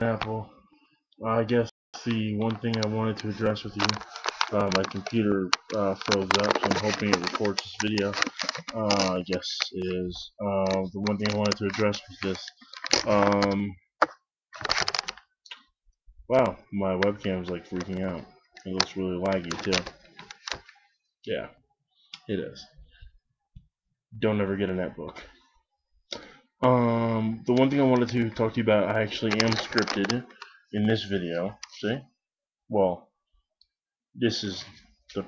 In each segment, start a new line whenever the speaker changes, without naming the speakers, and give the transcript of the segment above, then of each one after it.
Apple. I guess the one thing I wanted to address with you, my computer froze up, so I'm hoping it records this video. I guess is the one thing I wanted to address was this. Wow, my webcam's like freaking out. It looks really laggy too. Yeah, it is. Don't ever get a netbook. The one thing I wanted to talk to you about, I actually am scripted in this video. See? Well, this is the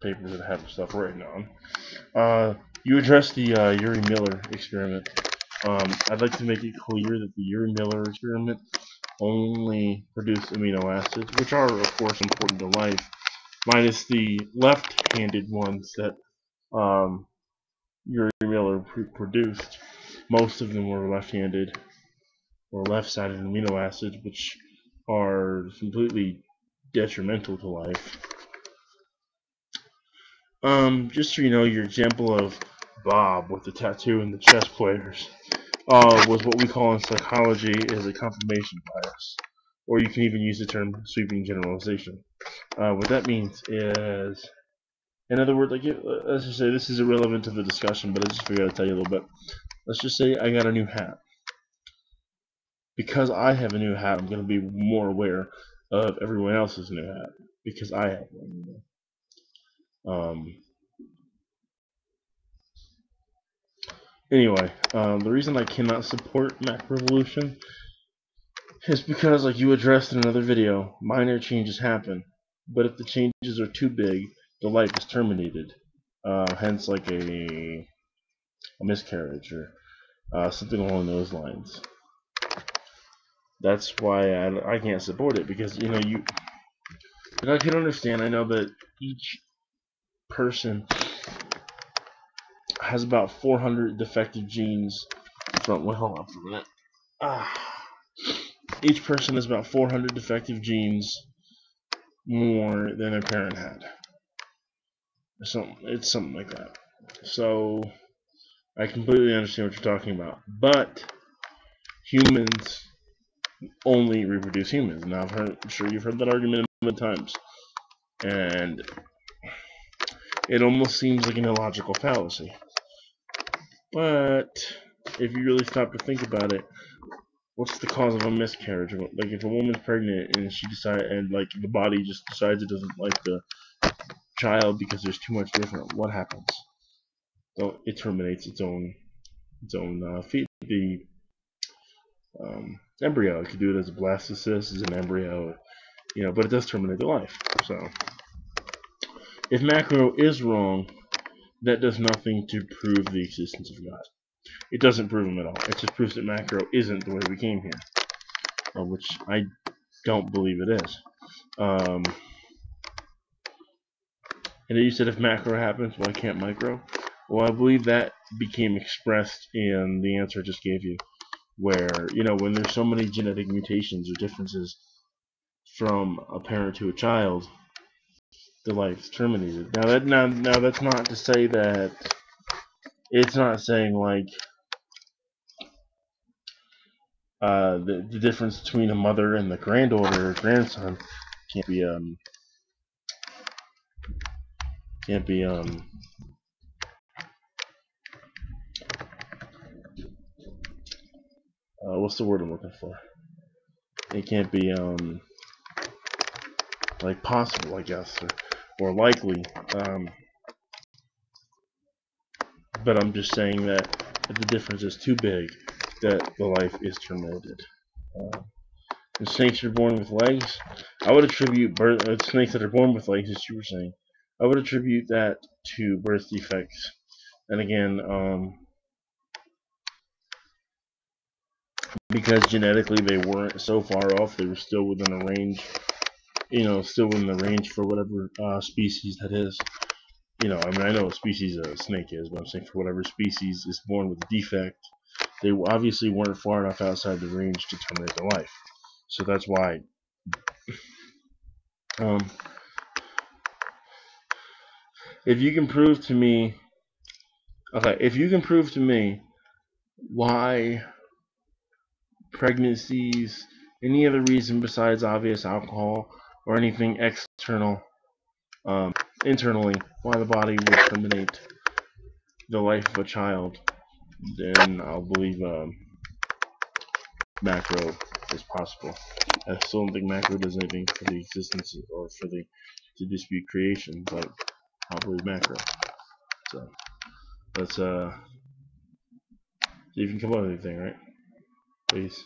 papers that have stuff written on. You addressed the Uri Miller experiment. I'd like to make it clear that the Uri Miller experiment only produced amino acids, which are, of course, important to life, minus the left-handed ones that Uri Miller produced. Most of them were left-handed or left-sided amino acids, which are completely detrimental to life. Just so you know, your example of Bob with the tattoo and the chess players was what we call in psychology is a confirmation bias, or you can even use the term sweeping generalization. What that means is, in other words, like let's just say this is irrelevant to the discussion, but I just figured I'd tell you a little bit. Let's just say I got a new hat. Because I have a new hat, I'm going to be more aware of everyone else's new hat because I have one. Anyway, the reason I cannot support macroevolution is because, like you addressed in another video, minor changes happen, but if the changes are too big, the life is terminated. Hence, like a miscarriage or something along those lines. That's why I can't support it, because you know I can understand. I know that each person has about 400 defective genes from. Wait, hold on for a minute. Each person has about 400 defective genes more than their parent had. It's something like that. So I completely understand what you're talking about. But humans only reproduce humans. Now I'm sure you've heard that argument a million times, and it almost seems like an illogical fallacy. But if you really stop to think about it, what's the cause of a miscarriage? Like if a woman's pregnant and like the body just decides it doesn't like the child because there's too much different, what happens? So it terminates its own feed. The embryo. It could do it as a blastocyst, as an embryo, but it does terminate the life. So if macro is wrong, that does nothing to prove the existence of God. It doesn't prove him at all. It just proves that macro isn't the way we came here, which I don't believe it is. And you said if macro happens, why can't micro? Well, I believe that became expressed in the answer I just gave you, where, when there's so many genetic mutations or differences from a parent to a child, the life's terminated. Now that's not to say that it's not saying like the difference between a mother and the granddaughter or grandson can't be what's the word I'm looking for? It can't be like possible, I guess, or likely. But I'm just saying that if the difference is too big, that the life is terminated. And snakes are born with legs. I would attribute snakes that are born with legs, as you were saying, I would attribute that to birth defects. And again, because genetically they weren't so far off, they were still within a range, still within the range for whatever species that is. I mean, I know what species a snake is, but I'm saying for whatever species is born with a defect, they obviously weren't far enough outside the range to terminate their life. So that's why. If you can prove to me, why pregnancies any other reason besides obvious alcohol or anything external, internally, why the body would terminate the life of a child, then I'll believe macro is possible. I still don't think macro does anything for the existence or for the to dispute creation, but I'll believe macro. So let's see if you can come up with anything, right? Peace.